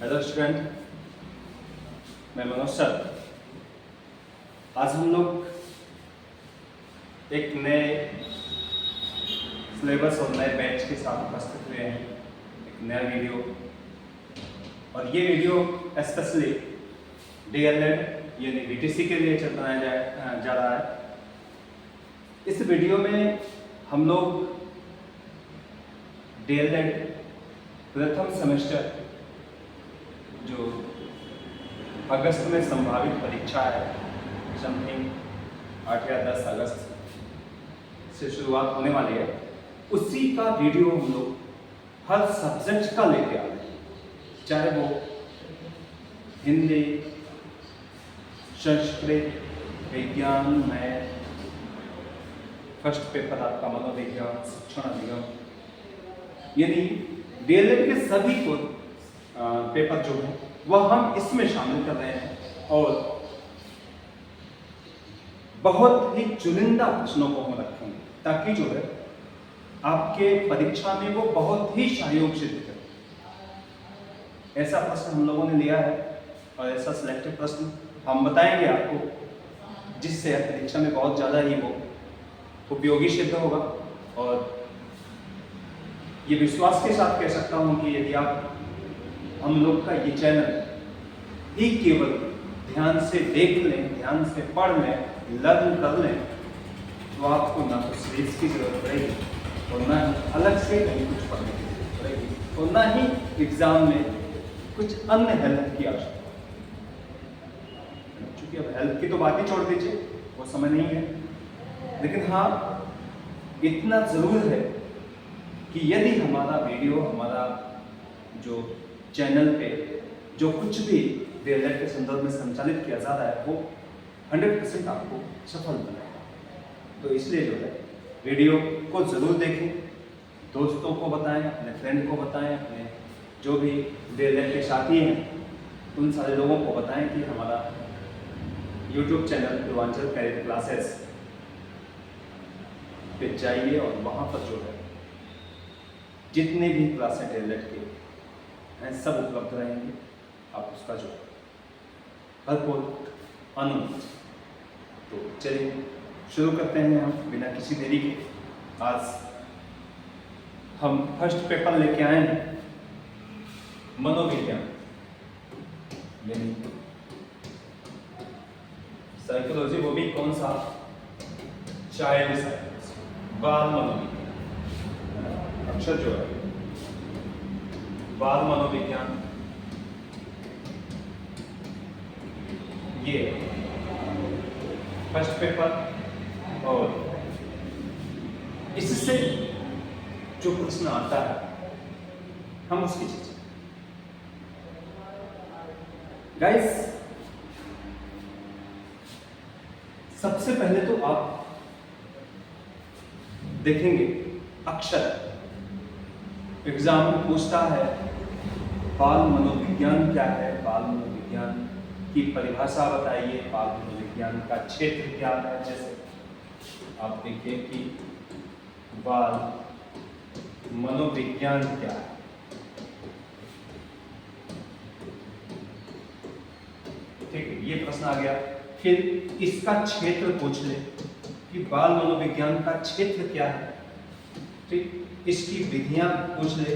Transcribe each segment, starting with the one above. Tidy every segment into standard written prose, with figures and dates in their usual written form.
Hello student, मैं Manoj sir. आज हम लोग एक नए सिलेबस और नए बैच के साथ उपस्थित हुए हैं, एक नया वीडियो। और ये वीडियो स्पेशली DLED यानी BTC के लिए बनाया जा रहा है। इस वीडियो में हम लोग DLED प्रथम सेमेस्टर जो अगस्त में संभावित परीक्षा है, समथिंग 8 या 10 अगस्त से शुरुआत होने वाली है, उसी का वीडियो हम लोग हर सब्जेक्ट का लेके आ रहे हैं, चाहे वो हिंदी, संस्कृत, विज्ञान, मैथ, फर्स्ट पेपर आपका मनोविज्ञान, शिक्षण अधिगम, यानी DLED के सभी को पेपर जो है वह हम इसमें शामिल कर रहे हैं। और बहुत ही चुनिंदा प्रश्नों को हम रखेंगे ताकि जो है आपके परीक्षा में वो बहुत ही सहयोग सिद्ध करे। ऐसा प्रश्न हम लोगों ने लिया है और ऐसा सिलेक्टेड प्रश्न हम बताएंगे आपको, जिससे परीक्षा में बहुत ज़्यादा ही वो उपयोगी सिद्ध होगा। और ये विश्वास के साथ कह सकता हूँ कि यदि आप हम लोग का ये चैनल ही केवल ध्यान से देख लें, ध्यान से पढ़ लें, लर्न कर लें, तो आपको ना तो सीरीज की जरूरत पड़ेगी और ना ही अलग से कहीं कुछ पढ़ने की जरूरत पड़ेगी और ना ही एग्जाम में कुछ अन्य हेल्प की आवश्यकता। चूंकि अब हेल्प की तो बात ही छोड़ दीजिए, वो समय नहीं है, लेकिन हाँ इतना जरूर है कि यदि हमारा वीडियो, हमारा जो चैनल पे जो कुछ भी DLED के संदर्भ में संचालित किया जा रहा है वो 100% आपको सफल बनाएगा। तो इसलिए जो है वीडियो को ज़रूर देखें, दोस्तों को बताएं, अपने फ्रेंड को बताएं, अपने जो भी DLED के साथी हैं उन सारे लोगों को बताएं कि हमारा YouTube channel Purvanchal career classes पे जाइए और वहाँ पर जो है जितने भी क्लासें DLED के सब उपलब्ध रहेंगे, आप उसका जो भरपूर आनंद। तो चलिए शुरू करते हैं हम बिना किसी देरी के। आज हम फर्स्ट पेपर लेके आए हैं मनोविज्ञान यानी साइकोलॉजी, वो भी कौन सा, चाइल्ड साइकोलॉजी, बाल मनोविज्ञान। अक्षर जो है बाल मनोविज्ञान, ये फर्स्ट पेपर। और इससे जो प्रश्न आता है हम उसकी चर्चा। गाइस, सबसे पहले तो आप देखेंगे अक्षर। एग्जाम में पूछता है बाल मनोविज्ञान क्या है, बाल मनोविज्ञान की परिभाषा बताइए, बाल मनोविज्ञान का क्षेत्र क्या है। जैसे आप देखिए कि बाल मनोविज्ञान क्या है, ठीक है, ये प्रश्न आ गया। फिर इसका क्षेत्र पूछ ले कि बाल मनोविज्ञान का क्षेत्र क्या है, ठीक। इसकी विधियां पूछ ले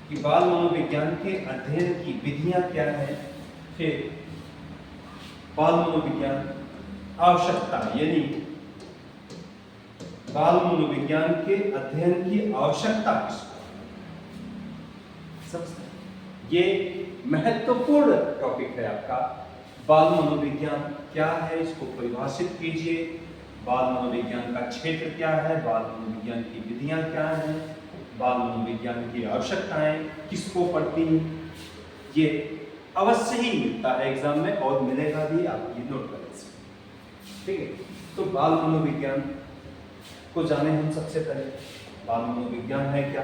कि बाल मनोविज्ञान के अध्ययन की विधियां क्या है। फिर बाल मनोविज्ञान आवश्यकता यानी बाल मनोविज्ञान के अध्ययन की आवश्यकता किसको, सबसे ये महत्वपूर्ण टॉपिक है आपका। बाल मनोविज्ञान क्या है, इसको परिभाषित कीजिए। बाल मनोविज्ञान का क्षेत्र क्या है, बाल मनोविज्ञान की विधियां क्या हैं, बाल मनोविज्ञान की आवश्यकताएं किसको पड़ती हैं। ये अवश्य ही मिलता है एग्जाम में और मिलेगा भी, आप ये नोट करें, ठीक है। तो बाल मनोविज्ञान को जाने हम सबसे पहले। बाल मनोविज्ञान है क्या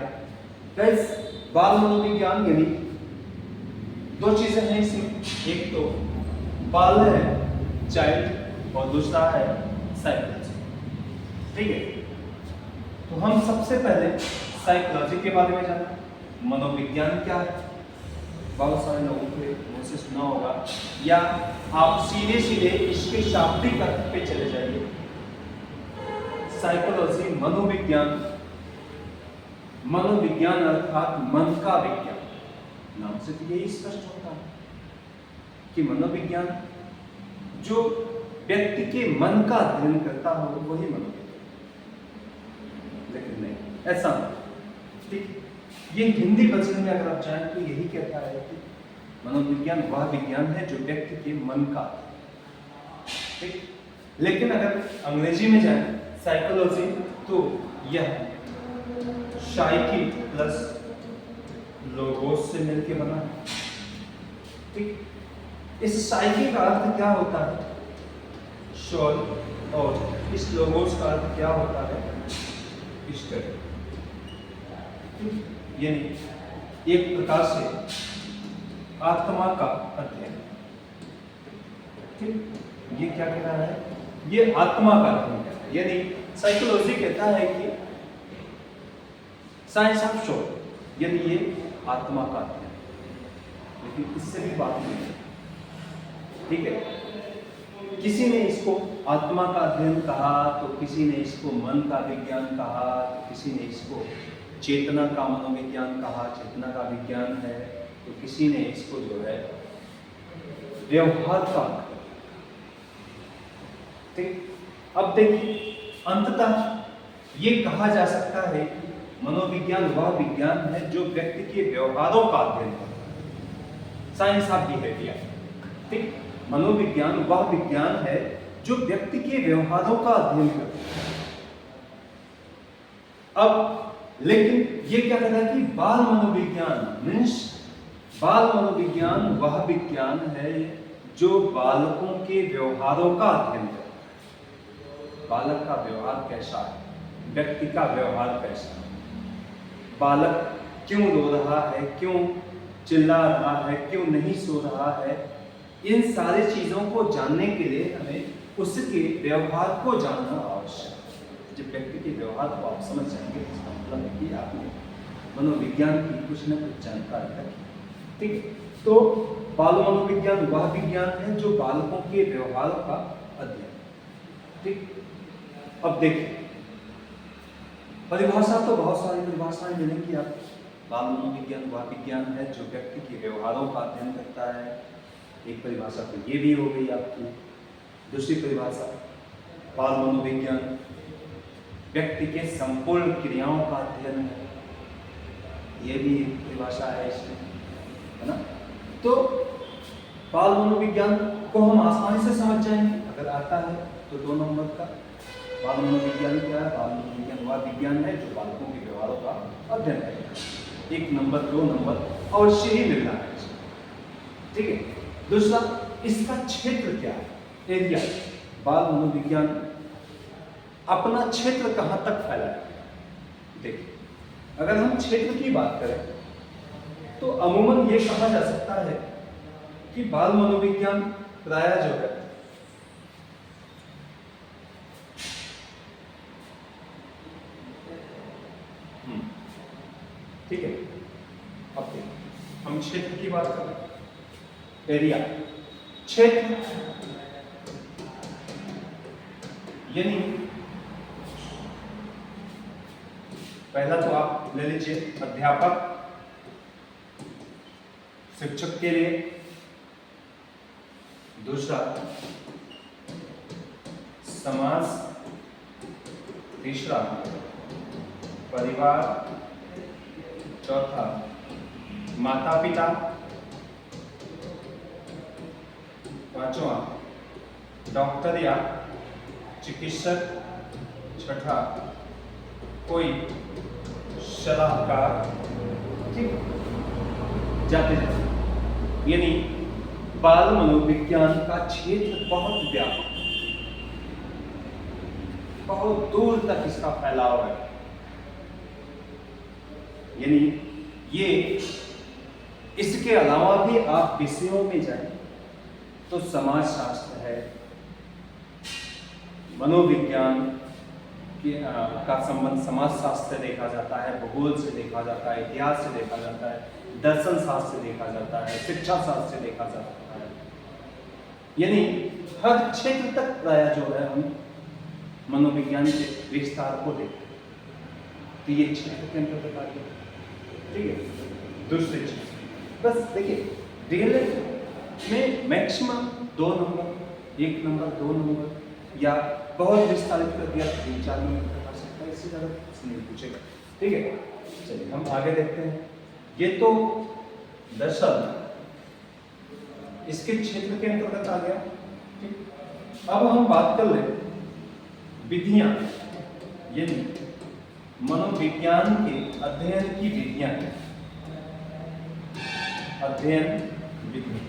गाइस? बाल मनोविज्ञान यानी दो चीजें हैं इसमें, एक तो बाल है चाइल्ड और दूसरा है साइकोलॉजी, ठीक है। तो हम सबसे पहले साइकोलॉजी के बारे में जाना। मनोविज्ञान क्या है? बहुत सारे लोगों के मुंह से सुना होगा, या आप सीधे सीधे इसके शाब्दिक अर्थ पे चले जाइए। साइकोलॉजी मनोविज्ञान, मनोविज्ञान अर्थात मन का विज्ञान। नाम से तो यही स्पष्ट होता है कि मनोविज्ञान जो व्यक्ति के मन का अध्ययन करता हो वही मनोविज्ञान, लेकिन नहीं, ऐसा नहीं। ठीक, ये हिंदी वर्जन में अगर आप चाहें तो यही कहता है कि मनोविज्ञान वह विज्ञान है जो व्यक्ति के मन का। ठीक, लेकिन अगर अंग्रेजी में जाए साइकोलॉजी, तो यह साइकी प्लस लोगोस से मिलकर बना है। ठीक, इस साइकी का अर्थ क्या होता है? सोल, और इस लोगोस का अर्थ क्या होता है? स्टडी। यानी एक प्रकार से आत्मा का अध्ययन। ठीक, ये क्या कह रहा है? ये आत्मा का अध्ययन कहता है। यानी साइकोलॉजी कहता है कि साइंस ऑफ सोल, यानी ये आत्मा का अध्ययन, लेकिन इससे भी बात नहीं है। ठीक है, किसी ने इसको आत्मा का अध्ययन कहा, तो किसी ने इसको मन का विज्ञान कहा, तो किसी ने इसको चेतना का मनोविज्ञान कहा, चेतना का विज्ञान है, तो किसी ने इसको जो है व्यवहार का। ठीक, अब देखिए, अंततः ये कहा जा सकता है कि मनोविज्ञान वह विज्ञान है जो व्यक्ति के व्यवहारों का अध्ययन करता है। Science of behaviour. ठीक, मनोविज्ञान वह विज्ञान है जो व्यक्ति के व्यवहारों का अध्ययन करता है। अब लेकिन ये क्या कहता है कि बाल मनोविज्ञान मीन्स, बाल मनोविज्ञान वह विज्ञान है जो बालकों के व्यवहारों का अध्ययन करता है। बालक का व्यवहार कैसा है, व्यक्ति का व्यवहार कैसा है, बालक क्यों रो रहा है, क्यों चिल्ला रहा है, क्यों नहीं सो रहा है, इन सारी चीजों को जानने के लिए हमें उसके व्यवहार को जानना आवश्यक है। जब व्यक्ति के व्यवहार को आप समझ जाएंगे, इसका मतलब है कि आपने मनोविज्ञान की कुछ न कुछ जानकारी रखी। ठीक है, तो बाल मनोविज्ञान वह विज्ञान है जो बालकों के व्यवहारों का अध्ययन। ठीक, अब देखिए, परिभाषा तो बहुत सारी परिभाषाएं मिलेंगी आप। बाल मनोविज्ञान वह विज्ञान है जो व्यक्ति के व्यवहारों का अध्ययन करता है। एक परिभाषा तो ये भी हो गई आपकी। दूसरी परिभाषा, बाल मनोविज्ञान व्यक्ति के संपूर्ण क्रियाओं का अध्ययन है, ये भी एक परिभाषा है इसमें, है ना। तो बाल मनोविज्ञान को हम आसानी से समझ जाएंगे अगर आता है तो। 2 नंबर का बाल मनोविज्ञान क्या है? बाल मनोविज्ञान वह विज्ञान है जो बालकों के व्यवहारों का अध्ययन करेगा। 1 नंबर, 2 नंबर अवश्य ही मिलना है। ठीक है, दूसरा, इसका क्षेत्र क्या है? एरिया। बाल मनोविज्ञान अपना क्षेत्र कहां तक फैला है? देखिए, अगर हम क्षेत्र की बात करें तो अमूमन ये कहा जा सकता है कि बाल मनोविज्ञान प्रायः जो है ठीक है, अब हम क्षेत्र की बात करें, एरिया, क्षेत्र यानी पहला तो आप ले लीजिए अध्यापक, शिक्षक के लिए। दूसरा समाज, तीसरा परिवार, चौथा माता पिता, पांचवा डॉक्टर या चिकित्सक, छठा कोई सलाहकार। ठीक, जाते जाते यानी बाल मनोविज्ञान का क्षेत्र बहुत व्यापक, बहुत दूर तक इसका फैलाव है। यानी ये, इसके अलावा भी आप विषयों में जाएं तो समाज शास्त्र है, मनोविज्ञान का संबंध समाजशास्त्र से देखा जाता है, भूगोल से देखा जाता है, इतिहास से देखा जाता है, दर्शन शास्त्र से देखा जाता है, शिक्षा शास्त्र से देखा जाता है। यानी हर क्षेत्र तक प्राय जो है हम मनोविज्ञान के विस्तार को देखते हैं। तो ये क्षेत्र के अंतर्गत आ गया, ठीक है। दूसरी चीज बस देखिए, रियल लाइफ में मैक्सिमम 2 नंबर, 1 नंबर, 2 नंबर या बहुत विस्तारित कर दिया 3-4 नंबर तक आ सकता है, इससे ज़्यादा कुछ नहीं पूछेगा, ठीक है। चलिए हम आगे देखते हैं। ये तो दर्शन इसके क्षेत्र के अंतर्गत आ गया, ठीक। अब हम बात कर ले विधियां, यानी मनोविज्ञान के अध्ययन की विधियां, अध्ययन विधि,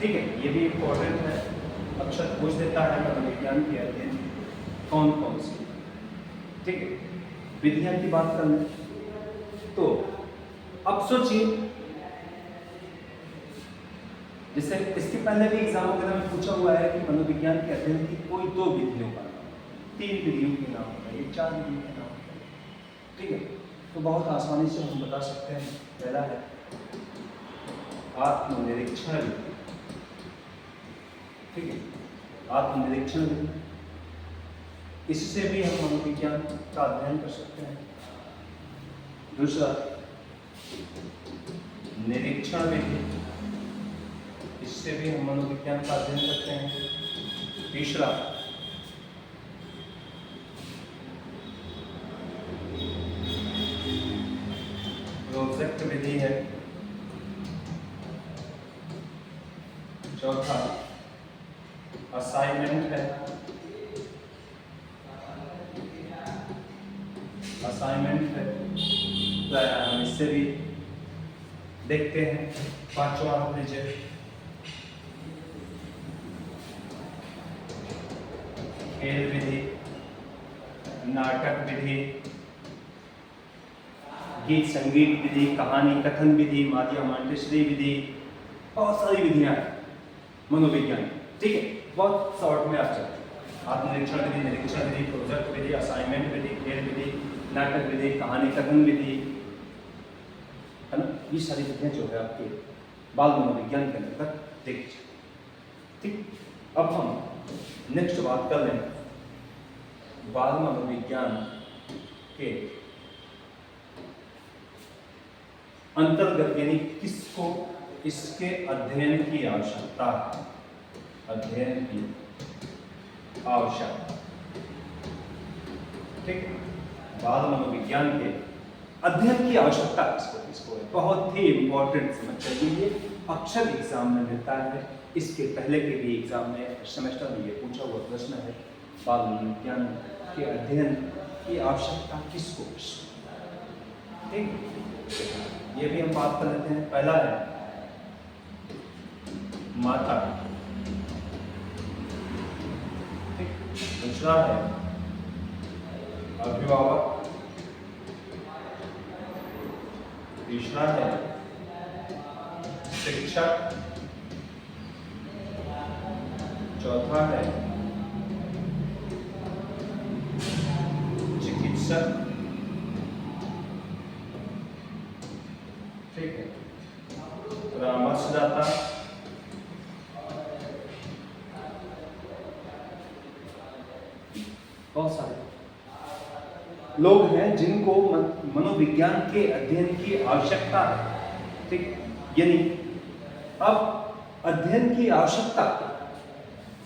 ठीक है। ये भी इम्पोर्टेंट है, अक्सर पूछ देता है मनोविज्ञान के अध्ययन कौन कौन सी, ठीक है। विधियां की बात कर लें तो अब सोचिए, जैसे इसके पहले भी एग्जाम वगैरह में पूछा हुआ है कि मनोविज्ञान के अध्ययन की कोई 2 विधियों का नाम, 3 विधियों के नाम बताइए, 4 विधियों के नाम, ठीक है। तो बहुत आसानी से हम बता सकते हैं। पहला है आत्मनिरीक्षण विधि, ठीक है, आत्मनिरीक्षण विधि। इससे भी हम मनोविज्ञान का अध्ययन कर सकते हैं। दूसरा निरीक्षण विधि, इससे भी हम मनोविज्ञान का अध्ययन करते हैं। तीसरा प्रोजेक्ट विधि है। चौथा असाइनमेंट है, असाइनमेंट है, हम इससे भी देखते हैं। पांचवा आप लीजिए खेल विधि, नाटक विधि, गीत संगीत विधि, कहानी कथन विधि, माध्यम मांटेश्वरी विधि, बहुत सारी विधियां हैं मनोविज्ञान, ठीक है। बहुत शॉर्ट में आप चलते, आत्मनिरीक्षण विधि, निरीक्षण विधि, प्रोजेक्ट विधि, असाइनमेंट विधि, खेल विधि, नाटक विधि, कहानी कथन विधि, है ना। ये सारी विधियां जो है आपके बाल मनोविज्ञान के अंतर्गत देखी जाती, ठीक। अब हम नेक्स्ट बात कर लें बाल मनोविज्ञान के अंतर्गत, यानी किसको इसके अध्ययन की आवश्यकता है, अध्ययन की आवश्यकता, ठीक। बाल मनोविज्ञान के अध्ययन की आवश्यकता किसको है, बहुत ही इंपॉर्टेंट समझ चाहिए। अक्सर एग्जाम में मिलता है, इसके पहले के भी एग्जाम में सेमेस्टर में ये पूछा हुआ प्रश्न है, बाल मनोविज्ञान के अध्ययन की आवश्यकता किसको, ठीक। ये भी हम बात कर लेते हैं। पहला है माता, ठीक। दूसरा है अभिभावक, तीसरा है शिक्षक, चौथा है चिकित्सक, ठीक है, परामर्शदाता, बहुत सारे लोग हैं जिनको मनोविज्ञान के अध्ययन की आवश्यकता है, ठीक। यानी अब अध्ययन की आवश्यकता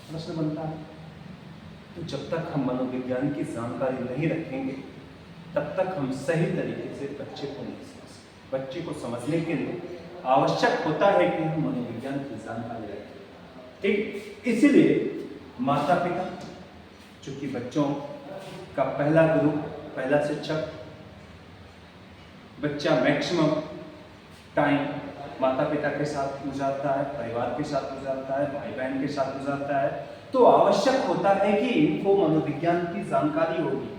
प्रश्न बनता है, तो जब तक हम मनोविज्ञान की जानकारी नहीं रखेंगे तब तक हम सही तरीके से बच्चे को नहीं समझ सकते। बच्चे को समझने के लिए आवश्यक होता है कि हम मनोविज्ञान की जानकारी रखें, ठीक। इसीलिए माता पिता, चूंकि बच्चों का पहला गुरु, पहला शिक्षक, बच्चा मैक्सिमम टाइम माता पिता के साथ गुजारता है, परिवार के साथ गुजारता है, भाई बहन के साथ गुजारता है, तो आवश्यक होता है कि इनको मनोविज्ञान की जानकारी होगी।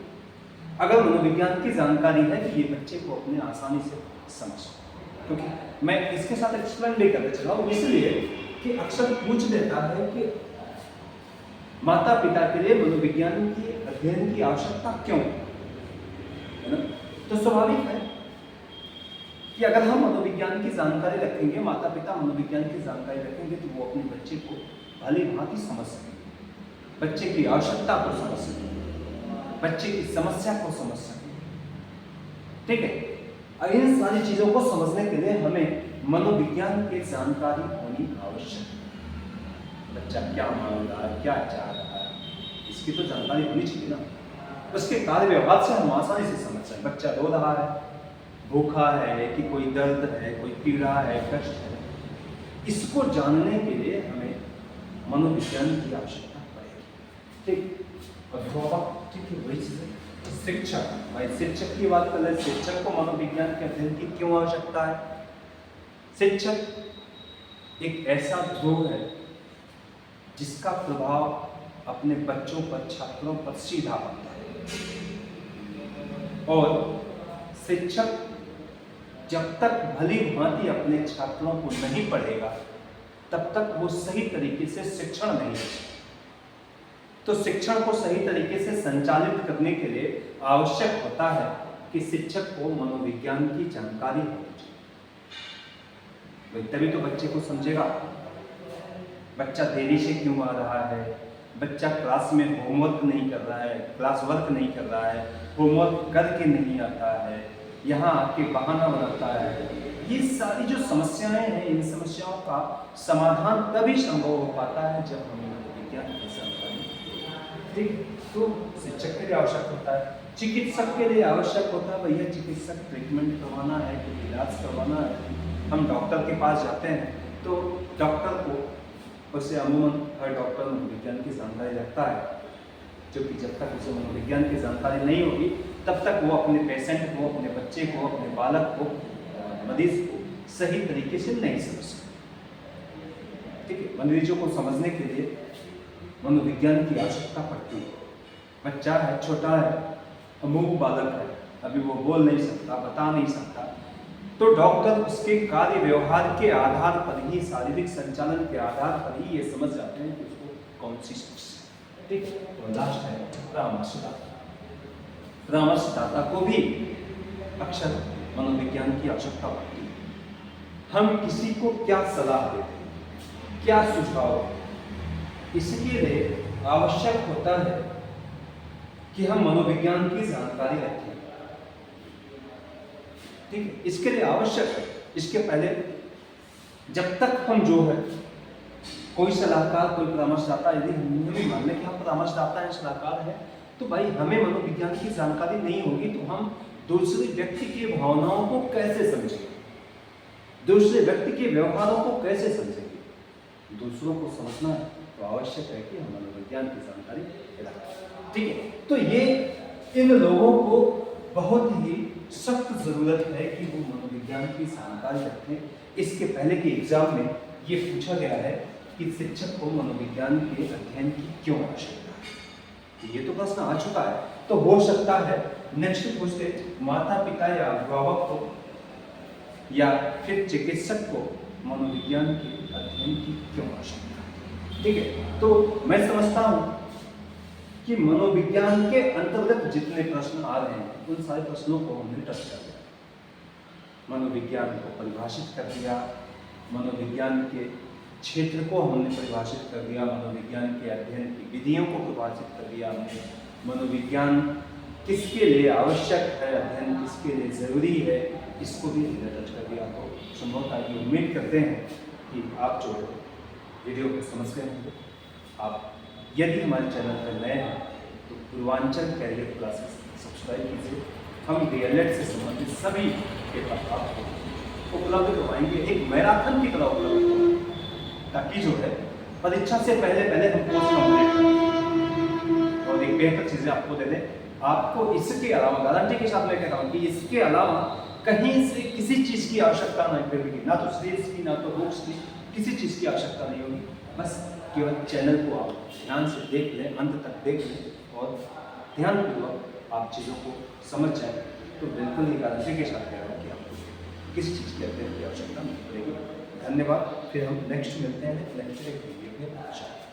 अगर मनोविज्ञान की जानकारी है तो ये बच्चे को अपने आसानी से समझ, क्योंकि मैं इसके साथ एक्सप्लेन भी करते चला हूँ, इसलिए कि अक्सर पूछ देता है कि माता पिता के लिए मनोविज्ञान की अध्ययन की आवश्यकता क्यों, तो स्वाभाविक है कि अगर हम मनोविज्ञान की जानकारी रखेंगे, माता पिता मनोविज्ञान की जानकारी रखेंगे, तो वो अपने बच्चे को भली भांति समझ सकेंगे, बच्चे की आवश्यकता को समझ सकेंगे, बच्चे की समस्या को समझ सकेंगे। ठीक है, इन सारी चीजों को समझने के लिए हमें मनोविज्ञान की जानकारी होनी आवश्यक है। बच्चा क्या मांग रहा है, क्या चाह रहा है, इसकी तो जानकारी होनी चाहिए ना। उसके कार्य व्यवहार से हम आसानी से समझ सकते हैं। बच्चा रो रहा है, भूखा है, कि कोई दर्द है, कोई पीड़ा है, कष्ट है, इसको जानने के लिए हमें मनोविज्ञान की आवश्यकता पड़ेगी। ठीक, अभिभावक, ठीक है, वही चीज है। शिक्षक, भाई शिक्षक की बात कर ले, शिक्षक को मनोविज्ञान के अध्ययन की क्यों आवश्यकता है? शिक्षक एक ऐसा ध्रुव है जिसका प्रभाव अपने बच्चों पर, छात्रों पर सीधा पड़ता है। और शिक्षक जब तक भली भांति अपने छात्रों को नहीं पढ़ेगा, तब तक वो सही तरीके से शिक्षण नहीं दे सकता। तो शिक्षण को सही तरीके से संचालित करने के लिए आवश्यक होता है कि शिक्षक को मनोविज्ञान की जानकारी होनी चाहिए। तभी तो बच्चे को समझेगा। बच्चा देरी से क्यों आ रहा है, बच्चा क्लास में होमवर्क नहीं कर रहा है, क्लास वर्क नहीं कर रहा है, होमवर्क करके नहीं आता है, यहाँ आके बहाना बनाता है, ये सारी जो समस्याएं हैं, इन समस्याओं का समाधान तभी संभव हो पाता है जब हमें मनोविज्ञान की जानकारी। ठीक, तो शिक्षक के लिए आवश्यक होता है, चिकित्सक के लिए आवश्यक होता है। भैया चिकित्सक ट्रीटमेंट करवाना है, कोई इलाज करवाना है, हम डॉक्टर के पास जाते हैं तो डॉक्टर को, वैसे अमूमन हर डॉक्टर मनोविज्ञान की जानकारी रखता है, क्योंकि जब तक उसे मनोविज्ञान की जानकारी नहीं होगी तब तक वो अपने पेशेंट को, अपने बच्चे को, अपने बालक को, मरीज को सही तरीके से नहीं समझ सकते। ठीक है, मरीजों को समझने के लिए मनोविज्ञान की आवश्यकता पड़ती है। बच्चा है, छोटा है, अमूक बालक है, अभी वो बोल नहीं सकता, बता नहीं सकता, तो डॉक्टर उसके कार्य व्यवहार के आधार पर ही, शारीरिक संचालन के आधार पर ही ये समझ जाते हैं कि उसको कौन सी समस्या। ठीक, तो लास्ट है परामर्शदाता। परामर्शदाता को भी अक्सर मनोविज्ञान की आवश्यकता पड़ती है। हम किसी को क्या सलाह देते हैं, क्या सुझाव देते हैं, इसके लिए आवश्यक होता है कि हम मनोविज्ञान की जानकारी रखें। ठीक है, इसके लिए आवश्यक है। इसके पहले जब तक हम जो है कोई सलाहकार, कोई परामर्शदाता, यदि हम भी मान लें कि हम परामर्शदाता है, सलाहकार है, तो भाई हमें मनोविज्ञान की जानकारी नहीं होगी तो हम दूसरे व्यक्ति की भावनाओं को कैसे समझेंगे, दूसरे व्यक्ति के व्यवहारों को कैसे समझेंगे। दूसरों को समझना है तो आवश्यक है कि हम मनोविज्ञान की जानकारी रखें। ठीक है, तो ये इन लोगों को बहुत ही सख्त जरूरत है कि वो मनोविज्ञान की जानकारी रखें। इसके पहले के एग्जाम में ये पूछा गया है कि शिक्षक को मनोविज्ञान के अध्ययन की क्यों आवश्यकता है। ये तो प्रश्न आ चुका है, तो हो सकता है नेक्स्ट पूछते माता पिता या अभिभावक को या फिर चिकित्सक को मनोविज्ञान के अध्ययन की क्यों आवश्यकता है। ठीक है, तो मैं समझता हूँ कि मनोविज्ञान के अंतर्गत जितने प्रश्न आ रहे हैं उन सारे प्रश्नों को हमने टच कर दिया, मनोविज्ञान को परिभाषित कर दिया, मनोविज्ञान के क्षेत्र को हमने परिभाषित कर दिया, मनोविज्ञान के अध्ययन की विधियों को परिभाषित कर दिया हमने, मनोविज्ञान किसके लिए आवश्यक है, अध्ययन किसके लिए ज़रूरी है, इसको भी हमने टच कर दिया। तो संभवतः ये उम्मीद करते हैं कि आप जो है वीडियो को समझ गए होंगे। आप यदि हमारे चैनल पर नए हैं तो पूर्वांचल कैरियर क्लासेस सब्सक्राइब कीजिए। हम डीएलएड से संबंधित सभी पेपर आपको उपलब्ध करवाएंगे, एक मैराथन की तरह उपलब्ध करवाएंगे, ताकि जो है परीक्षा से पहले हम कोर्स कंप्लीट करें और एक बेहतर चीज़ें आपको दे दें। आपको इसके अलावा गारंटी के साथ मैं कह रहा हूँ कि इसके अलावा कहीं से किसी चीज़ की आवश्यकता नहीं पड़ेगी, ना तो सीरीज की, ना तो बुक्स की, किसी चीज़ की आवश्यकता नहीं होगी। बस केवल चैनल को आप ध्यान से देख लें, अंत तक देख लें और ध्यानपूर्वक आप चीज़ों को समझ जाएं, तो बिल्कुल ही गारंटी के साथ कह रहा हूँ कि आपको किसी चीज़ के अध्ययन की आवश्यकता नहीं पड़ेगी। धन्यवाद। फिर हम नेक्स्ट मिलते हैं नेक्स्ट एक वीडियो के साथ।